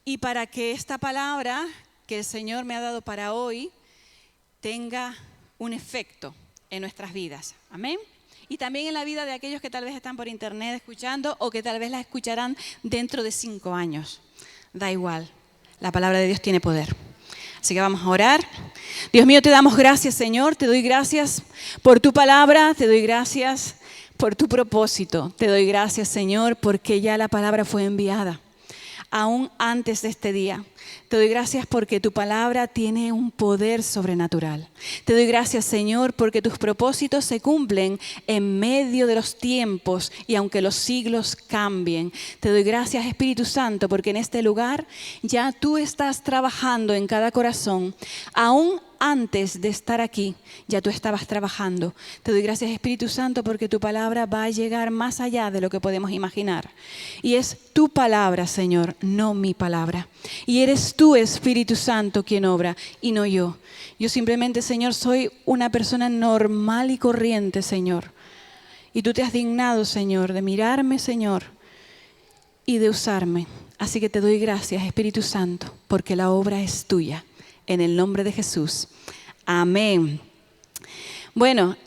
y para que esta palabra que el Señor me ha dado para hoy tenga un efecto en nuestras vidas. Amén. Y también en la vida de aquellos que tal vez están por internet escuchando o que tal vez la escucharán dentro de 5 años. Da igual, la palabra de Dios tiene poder. Así que vamos a orar. Dios mío, te damos gracias, Señor. Te doy gracias por tu palabra, te doy gracias por tu propósito. Te doy gracias, Señor, porque ya la palabra fue enviada, aún antes de este día. Te doy gracias porque tu palabra tiene un poder sobrenatural. Te doy gracias, Señor, porque tus propósitos se cumplen en medio de los tiempos y aunque los siglos cambien. Te doy gracias, Espíritu Santo, porque en este lugar ya tú estás trabajando en cada corazón, aún antes de estar aquí, ya tú estabas trabajando. Te doy gracias, Espíritu Santo, porque tu palabra va a llegar más allá de lo que podemos imaginar. Y es tu palabra, Señor, no mi palabra. Y eres tú, Espíritu Santo, quien obra y no yo. Yo simplemente, Señor, soy una persona normal y corriente, Señor. Y tú te has dignado, Señor, de mirarme, Señor, y de usarme. Así que te doy gracias, Espíritu Santo, porque la obra es tuya. En el nombre de Jesús. Amén. Bueno,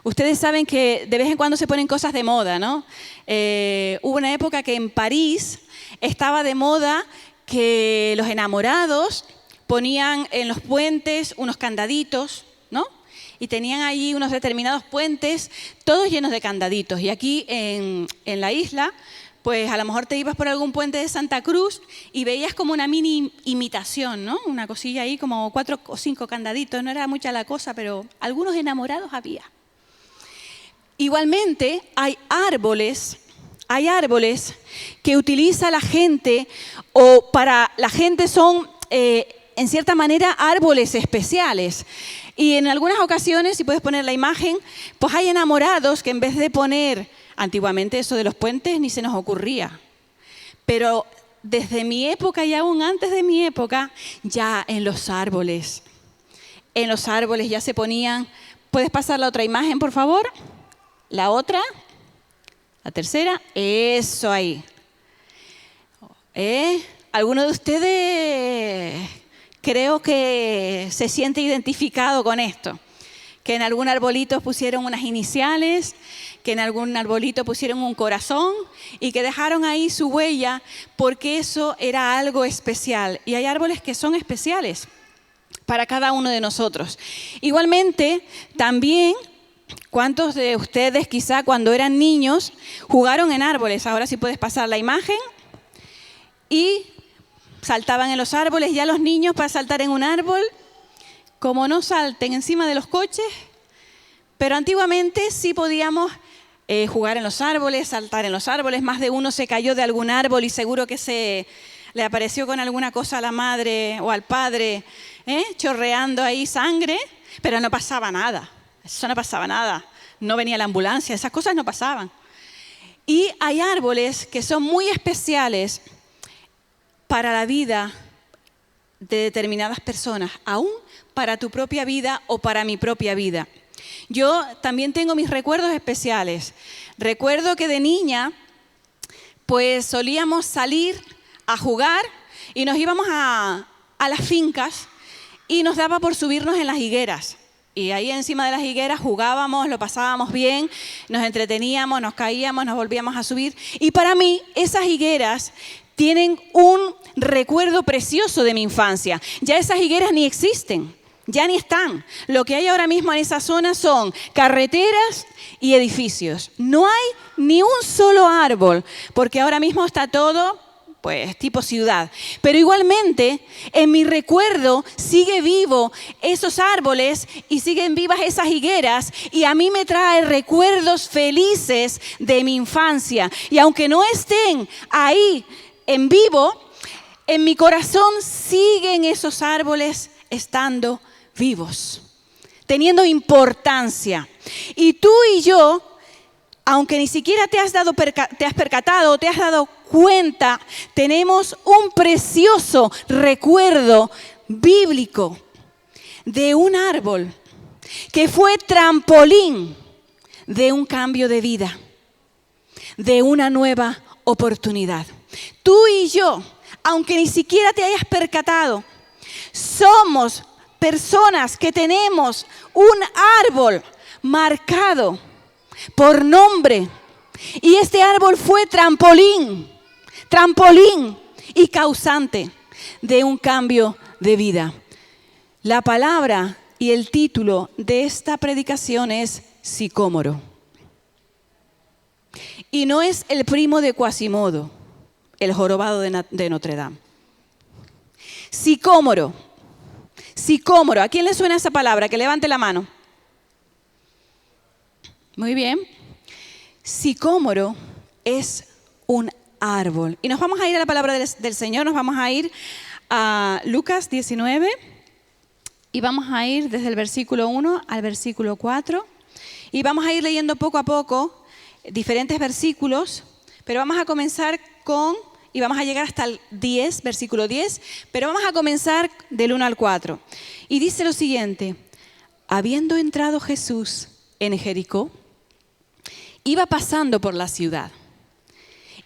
ustedes saben que de vez en cuando se ponen cosas de moda, ¿no? Hubo una época que en París estaba de moda que los enamorados ponían en los puentes unos candaditos, ¿no? Y tenían allí unos determinados puentes, todos llenos de candaditos. Y aquí en la isla, pues a lo mejor te ibas por algún puente de Santa Cruz y veías como una mini imitación, ¿no? Una cosilla ahí, como 4 o 5 candaditos. No era mucha la cosa, pero algunos enamorados había. Igualmente, hay árboles que utiliza la gente, o para la gente son, en cierta manera, árboles especiales. Y en algunas ocasiones, si puedes poner la imagen, pues hay enamorados que en vez de poner... Antiguamente eso de los puentes ni se nos ocurría. Pero desde mi época y aún antes de mi época, ya en los árboles ya se ponían... ¿Puedes pasar la otra imagen, por favor? La otra, la tercera, eso ahí. ¿Alguno de ustedes creo que se siente identificado con esto? Que en algún arbolito pusieron unas iniciales, que en algún arbolito pusieron un corazón y que dejaron ahí su huella porque eso era algo especial. Y hay árboles que son especiales para cada uno de nosotros. Igualmente, también, ¿cuántos de ustedes quizá cuando eran niños jugaron en árboles? Ahora sí puedes pasar la imagen. Y saltaban en los árboles. Ya los niños para saltar en un árbol, como no salten encima de los coches, pero antiguamente sí podíamos jugar en los árboles, saltar en los árboles. Más de uno se cayó de algún árbol y seguro que le apareció con alguna cosa a la madre o al padre, chorreando ahí sangre, pero no pasaba nada. Eso no pasaba nada. No venía la ambulancia, esas cosas no pasaban. Y hay árboles que son muy especiales para la vida de determinadas personas, aún para tu propia vida o para mi propia vida. Yo también tengo mis recuerdos especiales. Recuerdo que de niña, pues solíamos salir a jugar y nos íbamos a las fincas y nos daba por subirnos en las higueras. Y ahí encima de las higueras jugábamos, lo pasábamos bien, nos entreteníamos, nos caíamos, nos volvíamos a subir. Y para mí esas higueras tienen un recuerdo precioso de mi infancia. Ya esas higueras ni existen, ya ni están. Lo que hay ahora mismo en esa zona son carreteras y edificios. No hay ni un solo árbol, porque ahora mismo está todo, pues, tipo ciudad. Pero igualmente, en mi recuerdo sigue vivo esos árboles y siguen vivas esas higueras y a mí me trae recuerdos felices de mi infancia. Y aunque no estén ahí en vivo, en mi corazón siguen esos árboles estando vivos, teniendo importancia. Y tú y yo, aunque ni siquiera te has percatado o te has dado cuenta, tenemos un precioso recuerdo bíblico de un árbol que fue trampolín de un cambio de vida, de una nueva oportunidad. Tú y yo, aunque ni siquiera te hayas percatado, somos personas que tenemos un árbol marcado por nombre. Y este árbol fue trampolín y causante de un cambio de vida. La palabra y el título de esta predicación es sicómoro. Y no es el primo de Quasimodo, el jorobado de Notre Dame. Sicómoro. Sicómoro. ¿A quién le suena esa palabra? Que levante la mano. Muy bien. Sicómoro es un árbol. Y nos vamos a ir a la palabra del Señor. Nos vamos a ir a Lucas 19. Y vamos a ir desde el versículo 1 al versículo 4. Y vamos a ir leyendo poco a poco diferentes versículos. Pero vamos a comenzar y vamos a llegar hasta el 10, versículo 10. Pero vamos a comenzar del 1 al 4. Y dice lo siguiente. Habiendo entrado Jesús en Jericó, iba pasando por la ciudad.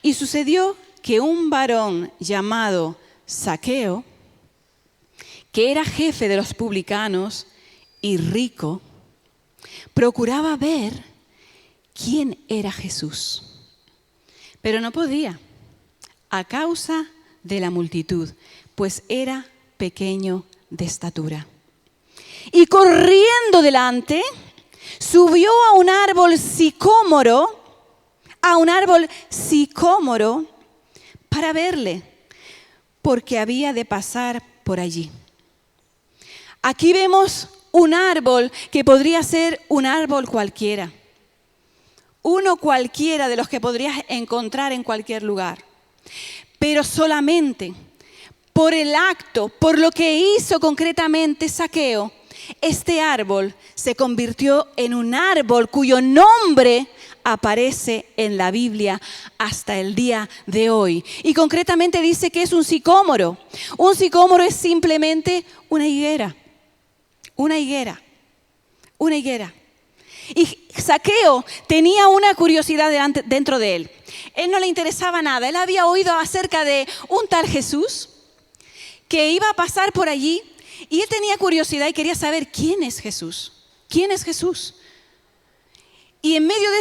Y sucedió que un varón llamado Zaqueo, que era jefe de los publicanos y rico, procuraba ver quién era Jesús. Pero no podía, a causa de la multitud, pues era pequeño de estatura. Y corriendo delante, subió a un árbol sicómoro, para verle, porque había de pasar por allí. Aquí vemos un árbol que podría ser un árbol cualquiera. Uno cualquiera de los que podrías encontrar en cualquier lugar. Pero solamente por el acto, por lo que hizo concretamente Zaqueo, este árbol se convirtió en un árbol cuyo nombre aparece en la Biblia hasta el día de hoy. Y concretamente dice que es un sicómoro. Un sicómoro es simplemente una higuera. Una higuera. Y Zaqueo tenía una curiosidad dentro de él. Él no le interesaba nada. Él había oído acerca de un tal Jesús que iba a pasar por allí. Y él tenía curiosidad y quería saber quién es Jesús. ¿Quién es Jesús? Y en medio de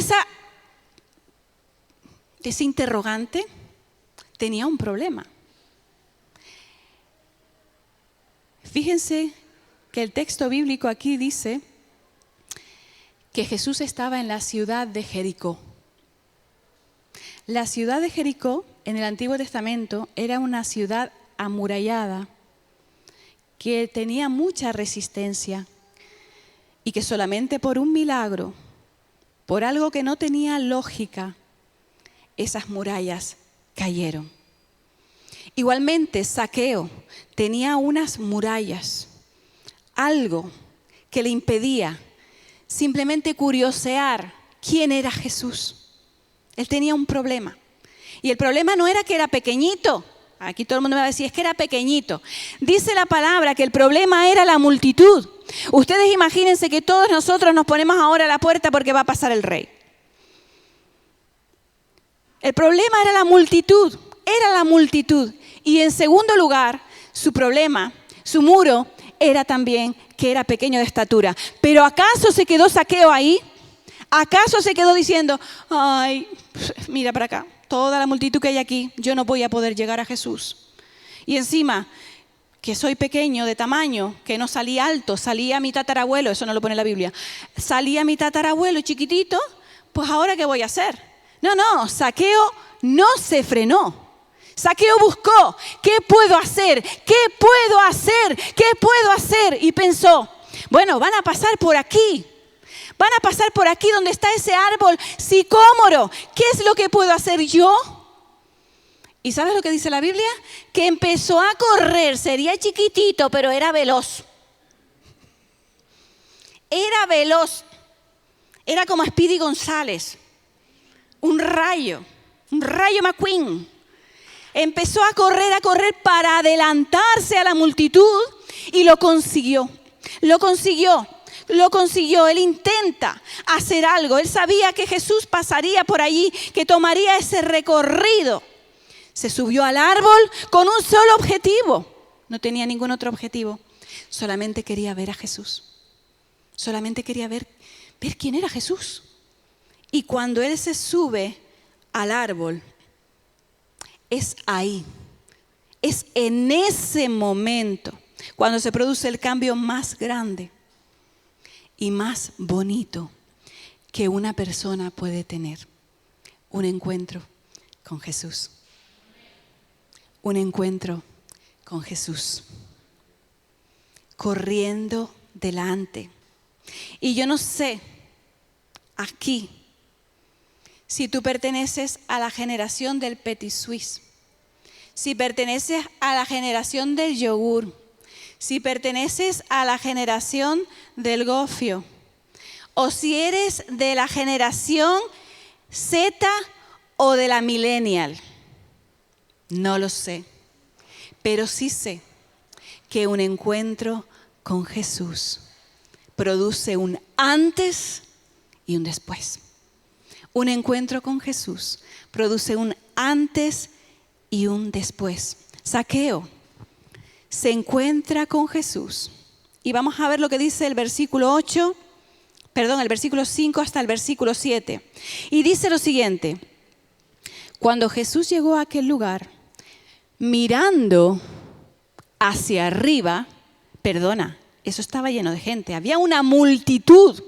ese interrogante tenía un problema. Fíjense que el texto bíblico aquí dice que Jesús estaba en la ciudad de Jericó. La ciudad de Jericó en el Antiguo Testamento era una ciudad amurallada que tenía mucha resistencia y que solamente por un milagro, por algo que no tenía lógica, esas murallas cayeron. Igualmente, Zaqueo tenía unas murallas, algo que le impedía simplemente curiosear quién era Jesús. Él tenía un problema. Y el problema no era que era pequeñito. Aquí todo el mundo me va a decir, es que era pequeñito. Dice la palabra que el problema era la multitud. Ustedes imagínense que todos nosotros nos ponemos ahora a la puerta porque va a pasar el rey. El problema era la multitud. Y en segundo lugar, su problema, su muro, era también que era pequeño de estatura. Pero ¿acaso se quedó Zaqueo ahí? ¿Acaso se quedó diciendo, ay, mira para acá, toda la multitud que hay aquí, yo no voy a poder llegar a Jesús? Y encima, que soy pequeño de tamaño, que no salí alto, salía mi tatarabuelo, eso no lo pone la Biblia, salía mi tatarabuelo chiquitito, pues ahora ¿qué voy a hacer? No, Zaqueo no se frenó. Zaqueo buscó, ¿qué puedo hacer? Y pensó, bueno, van a pasar por aquí donde está ese árbol sicómoro. ¿Qué es lo que puedo hacer yo? ¿Y sabes lo que dice la Biblia? Que empezó a correr, sería chiquitito, pero era veloz. Era como Speedy González, un rayo McQueen. Empezó a correr para adelantarse a la multitud y lo consiguió. Él intenta hacer algo. Él sabía que Jesús pasaría por allí, que tomaría ese recorrido. Se subió al árbol con un solo objetivo. No tenía ningún otro objetivo. Solamente quería ver a Jesús. Solamente quería ver quién era Jesús. Y cuando él se sube al árbol, es ahí. Es en ese momento cuando se produce el cambio más grande y más bonito que una persona puede tener. Un encuentro con Jesús. Un encuentro con Jesús. Corriendo delante. Y yo no sé, aquí, si tú perteneces a la generación del Petit Suisse, si perteneces a la generación del yogur, si perteneces a la generación del gofio, o si eres de la generación Z o de la millennial, no lo sé, pero sí sé que un encuentro con Jesús produce un antes y un después. Un encuentro con Jesús produce un antes y un después. Zaqueo se encuentra con Jesús. Y vamos a ver lo que dice el versículo 5 hasta el versículo 7. Y dice lo siguiente: cuando Jesús llegó a aquel lugar, mirando hacia arriba, eso estaba lleno de gente, había una multitud.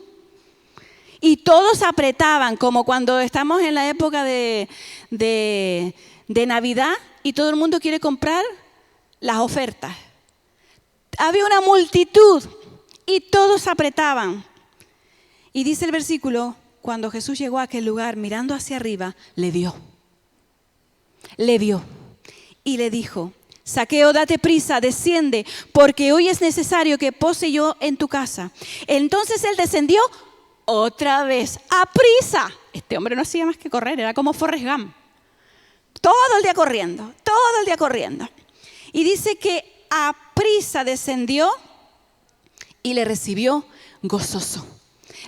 Y todos apretaban, como cuando estamos en la época de Navidad y todo el mundo quiere comprar las ofertas. Había una multitud y todos apretaban. Y dice el versículo, cuando Jesús llegó a aquel lugar, mirando hacia arriba, le vio. Y le dijo: Zaqueo, date prisa, desciende, porque hoy es necesario que pose yo en tu casa. Entonces él descendió otra vez, a prisa. Este hombre no hacía más que correr, era como Forrest Gump. Todo el día corriendo. Y dice que a prisa descendió y le recibió gozoso.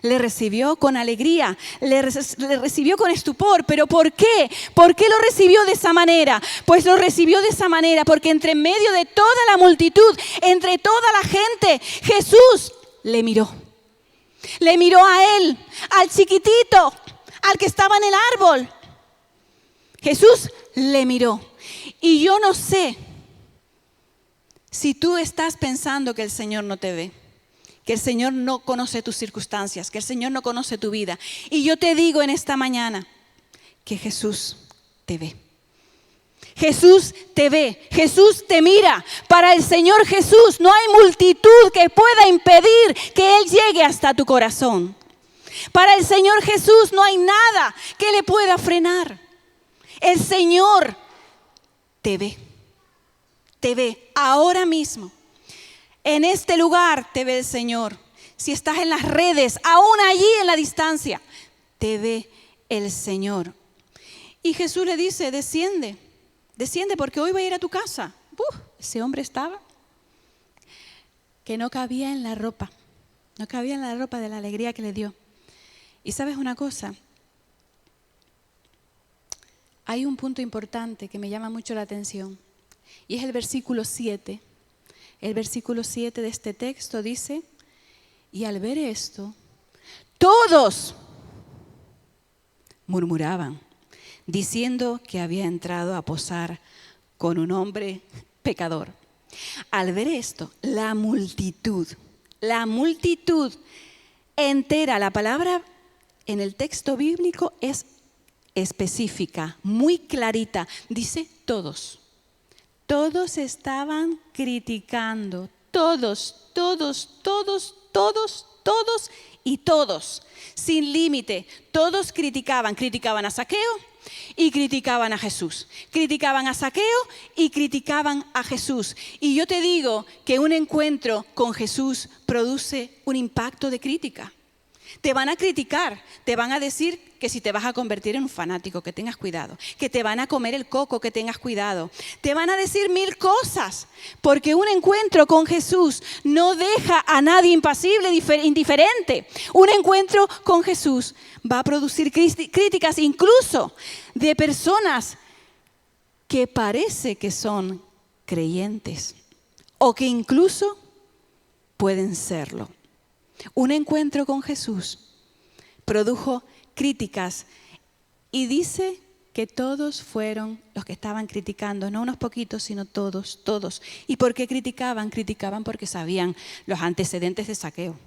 Le recibió con alegría, le recibió con estupor. ¿Pero por qué? ¿Por qué lo recibió de esa manera? Pues lo recibió de esa manera porque entre medio de toda la multitud, entre toda la gente, Jesús le miró. Le miró a él, al chiquitito, al que estaba en el árbol. Jesús le miró. Y yo no sé si tú estás pensando que el Señor no te ve, que el Señor no conoce tus circunstancias, que el Señor no conoce tu vida. Y yo te digo en esta mañana que Jesús te ve. Jesús te ve, Jesús te mira. Para el Señor Jesús no hay multitud que pueda impedir que Él llegue hasta tu corazón. Para el Señor Jesús no hay nada que le pueda frenar. El Señor te ve ahora mismo. En este lugar te ve el Señor. Si estás en las redes, aún allí en la distancia, te ve el Señor. Y Jesús le dice: desciende porque hoy voy a ir a tu casa. Ese hombre estaba que no cabía en la ropa de la alegría que le dio. Y sabes una cosa, hay un punto importante que me llama mucho la atención y es el versículo 7. El versículo 7 de este texto dice: y al ver esto, todos murmuraban, diciendo que había entrado a posar con un hombre pecador. Al ver esto, la multitud entera, la palabra en el texto bíblico es específica, muy clarita, dice todos. Todos estaban criticando, todos, sin límite. Todos criticaban a Zaqueo y criticaban a Jesús. Criticaban a Zaqueo y criticaban a Jesús. Y yo te digo que un encuentro con Jesús produce un impacto de crítica. Te van a criticar, te van a decir que si te vas a convertir en un fanático, que tengas cuidado, que te van a comer el coco, que tengas cuidado. Te van a decir mil cosas, porque un encuentro con Jesús no deja a nadie impasible, indiferente. Un encuentro con Jesús va a producir críticas incluso de personas que parece que son creyentes o que incluso pueden serlo. Un encuentro con Jesús produjo críticas y dice que todos fueron los que estaban criticando, no unos poquitos, sino todos. ¿Y por qué criticaban? Criticaban porque sabían los antecedentes de Zaqueo.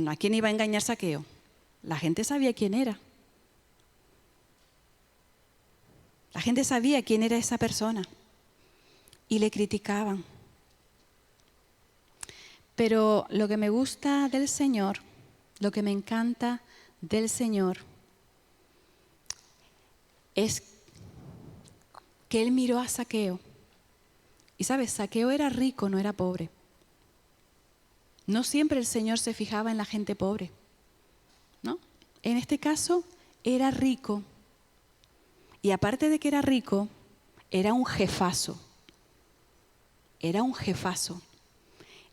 ¿A quién iba a engañar Zaqueo? La gente sabía quién era. La gente sabía quién era esa persona y le criticaban. Pero lo que me gusta del Señor, lo que me encanta del Señor, es que Él miró a Zaqueo. Y sabes, Zaqueo era rico, no era pobre. No siempre el Señor se fijaba en la gente pobre, ¿no? En este caso, era rico. Y aparte de que era rico, era un jefazo. Era un jefazo.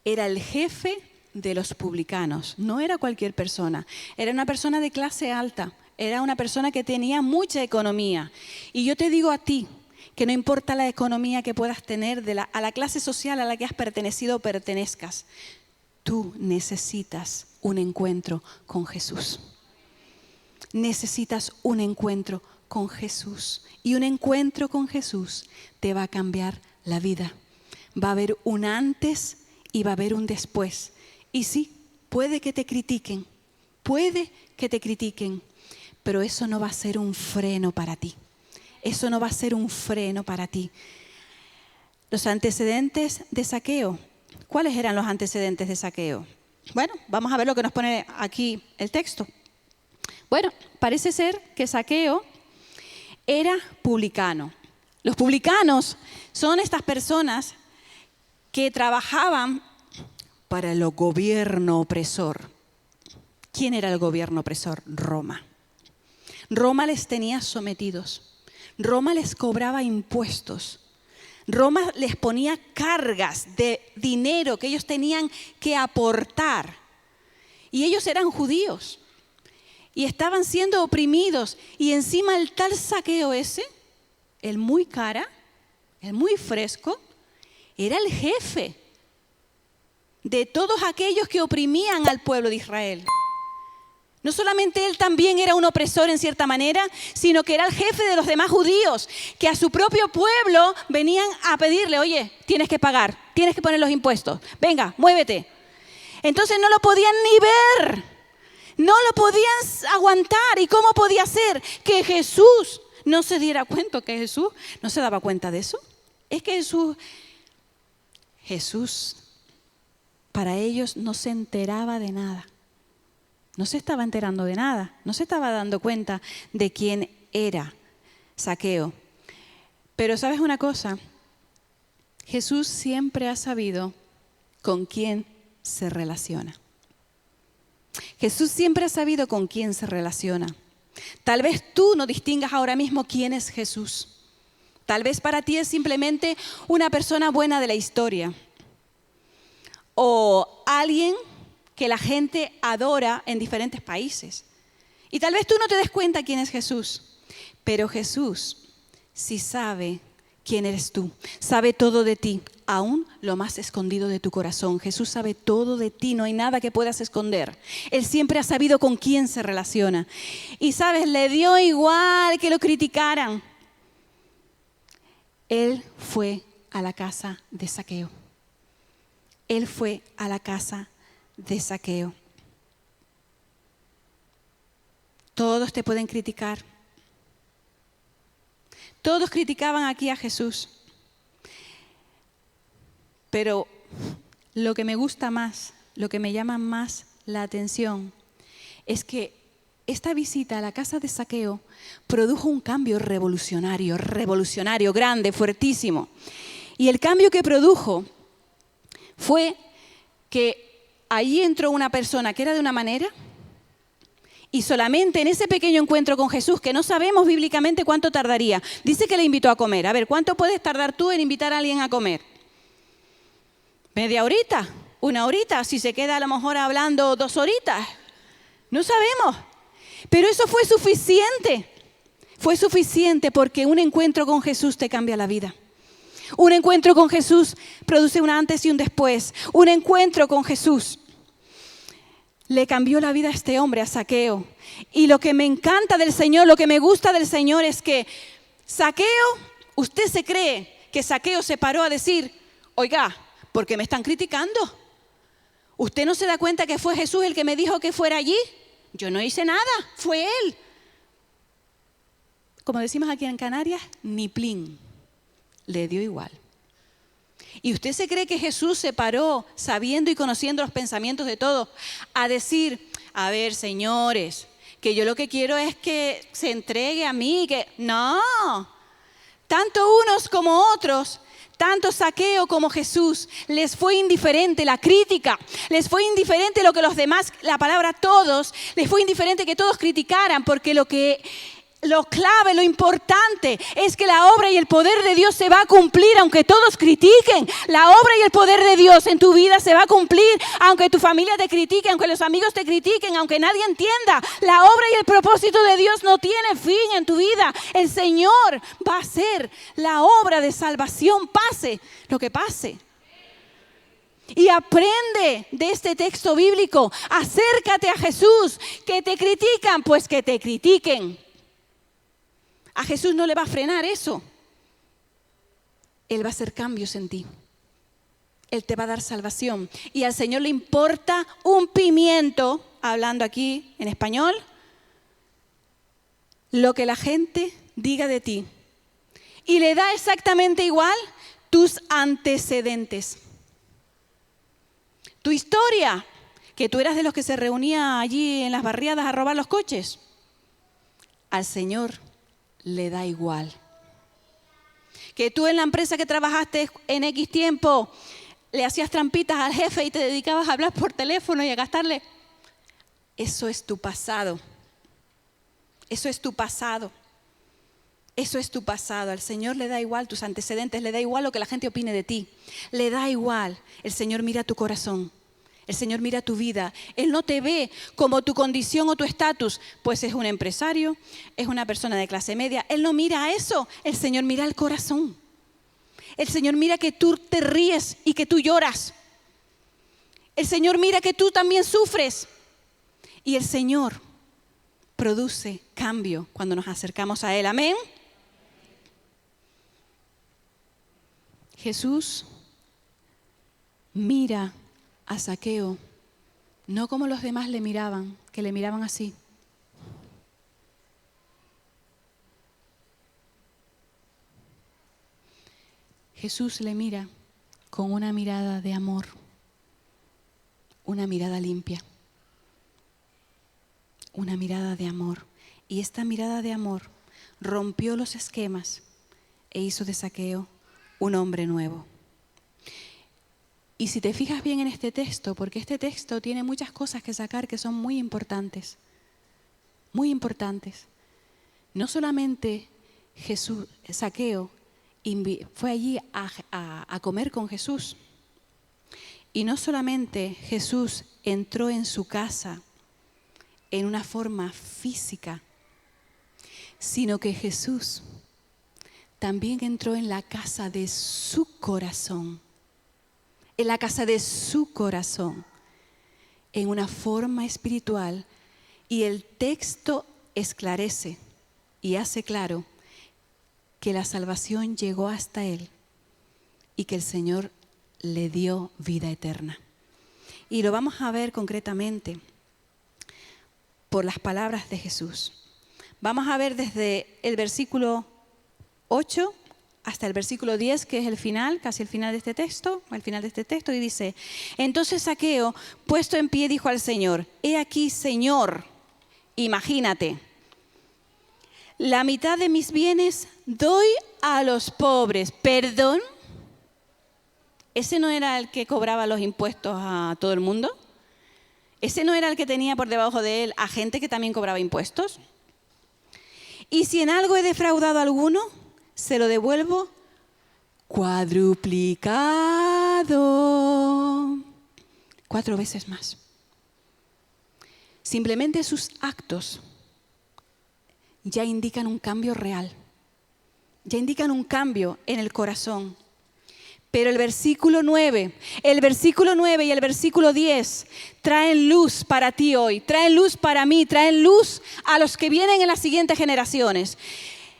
Era el jefe de los publicanos. No era cualquier persona. Era una persona de clase alta. Era una persona que tenía mucha economía. Y yo te digo a ti, que no importa la economía que puedas tener, a la clase social a la que has pertenecido o pertenezcas, tú necesitas un encuentro con Jesús. Necesitas un encuentro con Jesús. Y un encuentro con Jesús te va a cambiar la vida. Va a haber un antes y va a haber un después. Y sí, puede que te critiquen, pero eso no va a ser un freno para ti. Eso no va a ser un freno para ti. Los antecedentes de Zaqueo. ¿Cuáles eran los antecedentes de Zaqueo? Bueno, vamos a ver lo que nos pone aquí el texto. Bueno, parece ser que Zaqueo era publicano. Los publicanos son estas personas que trabajaban para el gobierno opresor. ¿Quién era el gobierno opresor? Roma. Roma les tenía sometidos. Roma les cobraba impuestos. Roma les ponía cargas de dinero que ellos tenían que aportar. Y ellos eran judíos. Y estaban siendo oprimidos. Y encima el tal Zaqueo ese, el muy cara, el muy fresco, era el jefe de todos aquellos que oprimían al pueblo de Israel. No solamente él también era un opresor en cierta manera, sino que era el jefe de los demás judíos, que a su propio pueblo venían a pedirle, oye, tienes que pagar, tienes que poner los impuestos, venga, muévete. Entonces no lo podían ni ver, no lo podían aguantar. ¿Y cómo podía ser que Jesús no se diera cuenta, que Jesús no se daba cuenta de eso? Es que Jesús para ellos no se enteraba de nada. No se estaba enterando de nada, no se estaba dando cuenta de quién era Zaqueo. Pero ¿sabes una cosa? Jesús siempre ha sabido con quién se relaciona. Jesús siempre ha sabido con quién se relaciona. Tal vez tú no distingas ahora mismo quién es Jesús. Tal vez para ti es simplemente una persona buena de la historia. O alguien que la gente adora en diferentes países. Y tal vez tú no te des cuenta quién es Jesús, pero Jesús sí sabe quién eres tú, sabe todo de ti, aún lo más escondido de tu corazón. Jesús sabe todo de ti, no hay nada que puedas esconder. Él siempre ha sabido con quién se relaciona. Y sabes, le dio igual que lo criticaran. Él fue a la casa de Zaqueo. Él fue a la casa de Zaqueo. Todos te pueden criticar. Todos criticaban aquí a Jesús. Pero lo que me gusta más, lo que me llama más la atención, es que esta visita a la casa de Zaqueo produjo un cambio revolucionario, grande, fuertísimo. Y el cambio que produjo fue que allí entró una persona que era de una manera y solamente en ese pequeño encuentro con Jesús, que no sabemos bíblicamente cuánto tardaría, dice que le invitó a comer. A ver, ¿cuánto puedes tardar tú en invitar a alguien a comer? ¿Media horita? ¿Una horita? Si se queda a lo mejor hablando 2 horitas. No sabemos. Pero eso fue suficiente Fue suficiente porque un encuentro con Jesús te cambia la vida. Un encuentro con Jesús produce un antes y un después. Un encuentro con Jesús le cambió la vida a este hombre, a Zaqueo. Y lo que me encanta del Señor, lo que me gusta del Señor es que Zaqueo, usted se cree que Zaqueo se paró a decir, oiga, ¿por qué me están criticando? ¿Usted no se da cuenta que fue Jesús el que me dijo que fuera allí? Yo no hice nada, fue Él. Como decimos aquí en Canarias, ni plin, le dio igual. ¿Y usted se cree que Jesús se paró, sabiendo y conociendo los pensamientos de todos, a decir, a ver, señores, que yo lo que quiero es que se entregue a mí, que no, tanto unos como otros, tanto Zaqueo como Jesús, les fue indiferente la crítica, les fue indiferente lo que los demás, la palabra todos, les fue indiferente que todos criticaran, porque lo clave, lo importante es que la obra y el poder de Dios se va a cumplir aunque todos critiquen. La obra y el poder de Dios en tu vida se va a cumplir aunque tu familia te critique, aunque los amigos te critiquen, aunque nadie entienda. La obra y el propósito de Dios no tiene fin en tu vida. El Señor va a hacer la obra de salvación, pase lo que pase. Y aprende de este texto bíblico. Acércate a Jesús. Que te critican, pues que te critiquen. A Jesús no le va a frenar eso. Él va a hacer cambios en ti. Él te va a dar salvación. Y al Señor le importa un pimiento, hablando aquí en español, lo que la gente diga de ti. Y le da exactamente igual tus antecedentes. Tu historia, que tú eras de los que se reunía allí en las barriadas a robar los coches. Al Señor le da igual. Que tú en la empresa que trabajaste en X tiempo le hacías trampitas al jefe y te dedicabas a hablar por teléfono y a gastarle. Eso es tu pasado. Eso es tu pasado. Eso es tu pasado. Al Señor le da igual tus antecedentes, le da igual lo que la gente opine de ti. Le da igual. El Señor mira tu corazón. El Señor mira tu vida. Él no te ve como tu condición o tu estatus. Pues es un empresario, es una persona de clase media. Él no mira a eso. El Señor mira el corazón. El Señor mira que tú te ríes y que tú lloras. El Señor mira que tú también sufres. Y el Señor produce cambio cuando nos acercamos a Él. Amén. Jesús mira a Zaqueo, no como los demás le miraban, que le miraban así. Jesús le mira con una mirada de amor, una mirada limpia, una mirada de amor. Y esta mirada de amor rompió los esquemas e hizo de Zaqueo un hombre nuevo. Y si te fijas bien en este texto, porque este texto tiene muchas cosas que sacar que son muy importantes. Muy importantes. No solamente Zaqueo fue allí a comer con Jesús. Y no solamente Jesús entró en su casa en una forma física, sino que Jesús también entró en la casa de su corazón. En la casa de su corazón, en una forma espiritual, y el texto esclarece y hace claro que la salvación llegó hasta él y que el Señor le dio vida eterna. Y lo vamos a ver concretamente por las palabras de Jesús. Vamos a ver desde el versículo 8 hasta el versículo 10, que es el final, casi el final de este texto, y dice: entonces Zaqueo, puesto en pie, dijo al Señor: he aquí, Señor, imagínate, la mitad de mis bienes doy a los pobres. ¿Perdón? ¿Ese no era el que cobraba los impuestos a todo el mundo? ¿Ese no era el que tenía por debajo de él a gente que también cobraba impuestos? Y si en algo he defraudado a alguno, se lo devuelvo cuadruplicado, 4 veces más. Simplemente sus actos ya indican un cambio real, ya indican un cambio en el corazón. Pero el versículo 9 y el versículo 10 traen luz para ti hoy, traen luz para mí, traen luz a los que vienen en las siguientes generaciones.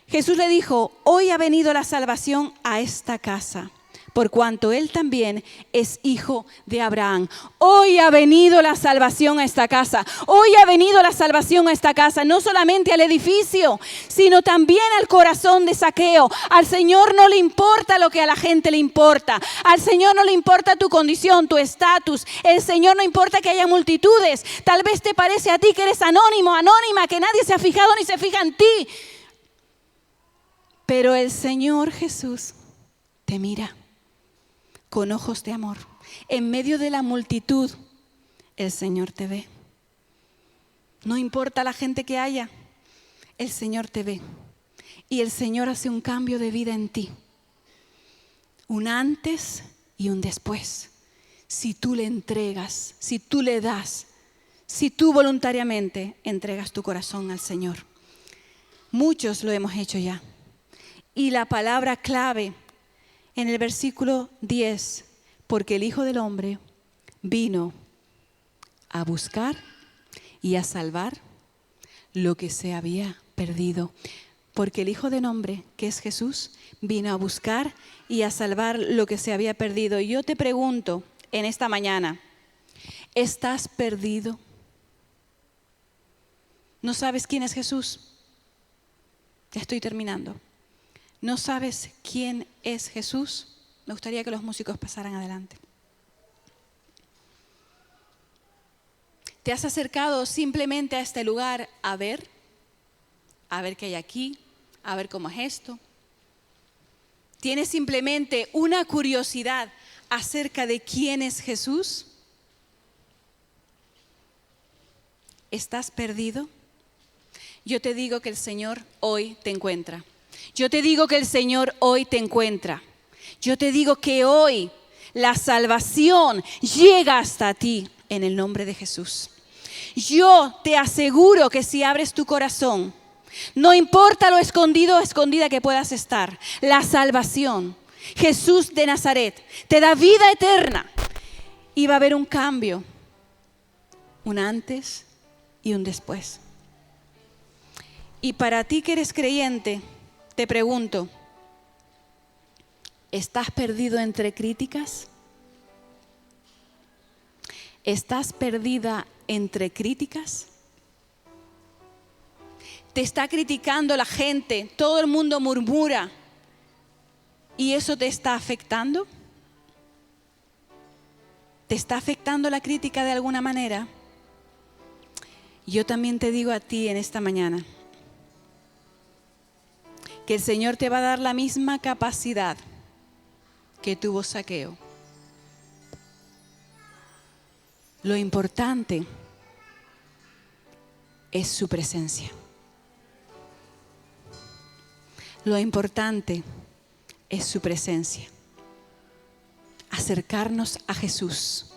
Jesús le dijo, hoy ha venido la salvación a esta casa, por cuanto él también es hijo de Abraham. Hoy ha venido la salvación a esta casa. Hoy ha venido la salvación a esta casa, no solamente al edificio, sino también al corazón de Zaqueo. Al Señor no le importa lo que a la gente le importa. Al Señor no le importa tu condición, tu estatus. El Señor no importa que haya multitudes. Tal vez te parece a ti que eres anónimo, anónima, que nadie se ha fijado ni se fija en ti. Pero el Señor Jesús te mira con ojos de amor. En medio de la multitud, el Señor te ve. No importa la gente que haya, el Señor te ve. Y el Señor hace un cambio de vida en ti. Un antes y un después. Si tú le entregas, si tú le das, si tú voluntariamente entregas tu corazón al Señor. Muchos lo hemos hecho ya. Y la palabra clave en el versículo 10, porque el Hijo del Hombre vino a buscar y a salvar lo que se había perdido. Porque el Hijo del Hombre, que es Jesús, vino a buscar y a salvar lo que se había perdido. Y yo te pregunto en esta mañana, ¿estás perdido? ¿No sabes quién es Jesús? Ya estoy terminando. ¿No sabes quién es Jesús? Me gustaría que los músicos pasaran adelante. ¿Te has acercado simplemente a este lugar a ver qué hay aquí, a ver cómo es esto? ¿Tienes simplemente una curiosidad acerca de quién es Jesús? ¿Estás perdido? Yo te digo que el Señor hoy te encuentra. Yo te digo que el Señor hoy te encuentra. Yo te digo que hoy la salvación llega hasta ti en el nombre de Jesús. Yo te aseguro que si abres tu corazón, no importa lo escondido o escondida que puedas estar, la salvación, Jesús de Nazaret, te da vida eterna y va a haber un cambio, un antes y un después. Y para ti que eres creyente, te pregunto, ¿estás perdido entre críticas? ¿Estás perdida entre críticas? ¿Te está criticando la gente? Todo el mundo murmura. ¿Y eso te está afectando? ¿Te está afectando la crítica de alguna manera? Yo también te digo a ti en esta mañana, que el Señor te va a dar la misma capacidad que tuvo Zaqueo. Lo importante es su presencia. Lo importante es su presencia. Acercarnos a Jesús.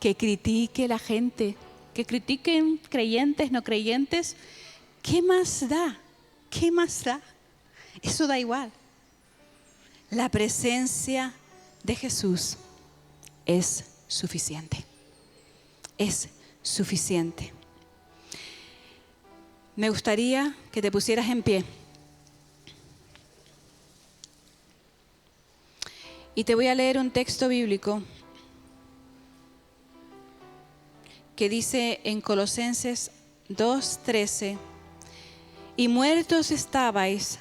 Que critique la gente, que critiquen creyentes, no creyentes. ¿Qué más da? ¿Qué más da? Eso da igual. La presencia de Jesús es suficiente. Es suficiente. Me gustaría que te pusieras en pie. Y te voy a leer un texto bíblico que dice en Colosenses 2:13: y muertos estabais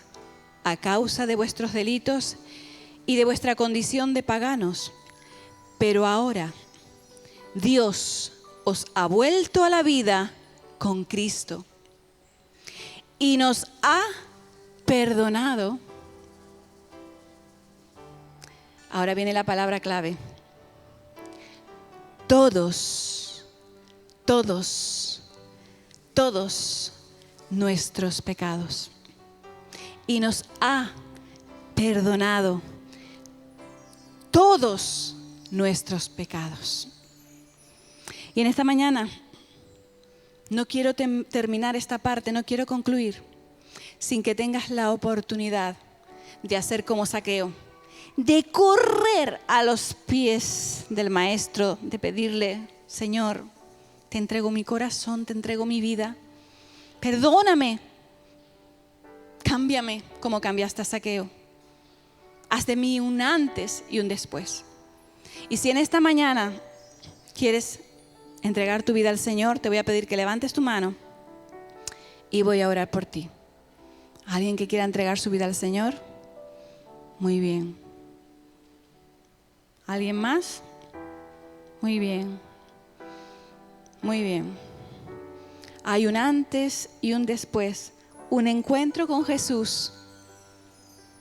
a causa de vuestros delitos y de vuestra condición de paganos, pero ahora Dios os ha vuelto a la vida con Cristo y nos ha perdonado. Ahora viene la palabra clave. Todos nuestros pecados. Y nos ha perdonado todos nuestros pecados. Y en esta mañana no quiero terminar esta parte, no quiero concluir sin que tengas la oportunidad de hacer como Zaqueo, de correr a los pies del Maestro, de pedirle: Señor, te entrego mi corazón, te entrego mi vida, perdóname, cámbiame como cambiaste a Zaqueo. Haz de mí un antes y un después. Y si en esta mañana quieres entregar tu vida al Señor, te voy a pedir que levantes tu mano y voy a orar por ti. ¿Alguien que quiera entregar su vida al Señor? Muy bien. ¿Alguien más? Muy bien. Muy bien. Hay un antes y un después. Un encuentro con Jesús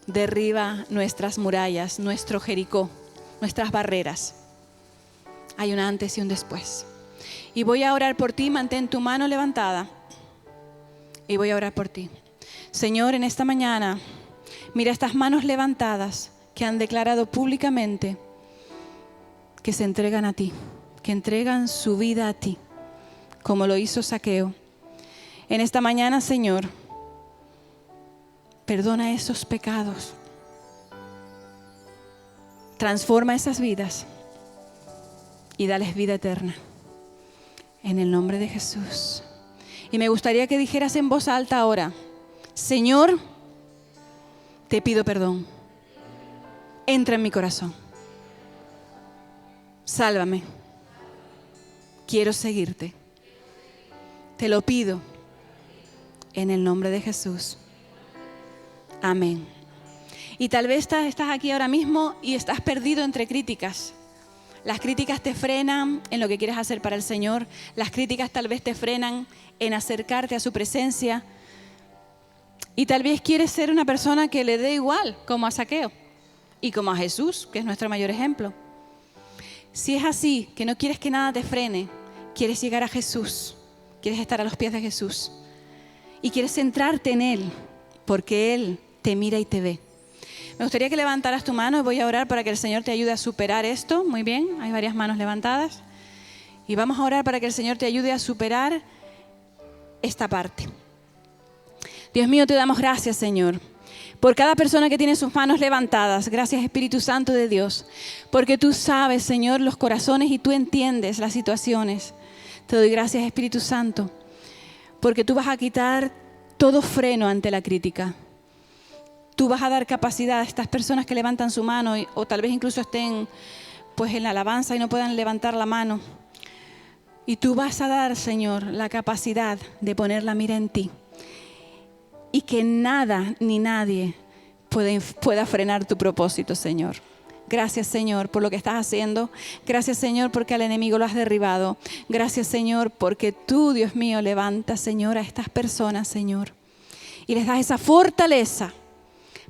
derriba nuestras murallas, nuestro Jericó, nuestras barreras. Hay un antes y un después. Y voy a orar por ti. Mantén tu mano levantada. Y voy a orar por ti. Señor, en esta mañana, mira estas manos levantadas que han declarado públicamente que se entregan a ti, que entregan su vida a ti, como lo hizo Zaqueo. En esta mañana, Señor, perdona esos pecados. Transforma esas vidas y dales vida eterna. En el nombre de Jesús. Y me gustaría que dijeras en voz alta ahora: Señor, te pido perdón. Entra en mi corazón. Sálvame. Quiero seguirte. Te lo pido en el nombre de Jesús. Amén. Y tal vez estás aquí ahora mismo y estás perdido entre críticas. Las críticas te frenan en lo que quieres hacer para el Señor. Las críticas tal vez te frenan en acercarte a su presencia. Y tal vez quieres ser una persona que le dé igual, como a Zaqueo y como a Jesús, que es nuestro mayor ejemplo. Si es así, que no quieres que nada te frene, quieres llegar a Jesús, quieres estar a los pies de Jesús y quieres centrarte en Él, porque Él te mira y te ve. Me gustaría que levantaras tu mano y voy a orar para que el Señor te ayude a superar esto. Muy bien, hay varias manos levantadas. Y vamos a orar para que el Señor te ayude a superar esta parte. Dios mío, te damos gracias, Señor, por cada persona que tiene sus manos levantadas. Gracias, Espíritu Santo de Dios, porque tú sabes, Señor, los corazones y tú entiendes las situaciones. Te doy gracias, Espíritu Santo, porque tú vas a quitar todo freno ante la crítica. Tú vas a dar capacidad a estas personas que levantan su mano o tal vez incluso estén pues en la alabanza y no puedan levantar la mano. Y tú vas a dar, Señor, la capacidad de poner la mira en ti. Y que nada ni nadie pueda frenar tu propósito, Señor. Gracias, Señor, por lo que estás haciendo. Gracias, Señor, porque al enemigo lo has derribado. Gracias, Señor, porque tú, Dios mío, levantas, Señor, a estas personas, Señor. Y les das esa fortaleza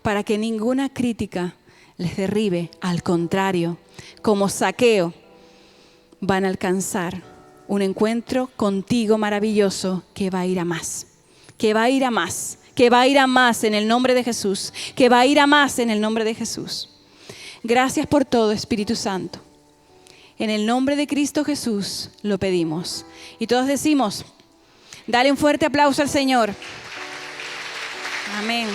para que ninguna crítica les derribe. Al contrario, como Zaqueo, van a alcanzar un encuentro contigo maravilloso que va a ir a más. Que va a ir a más. Que va a ir a más en el nombre de Jesús. Que va a ir a más en el nombre de Jesús. Gracias por todo, Espíritu Santo. En el nombre de Cristo Jesús lo pedimos. Y todos decimos, dale un fuerte aplauso al Señor. Amén.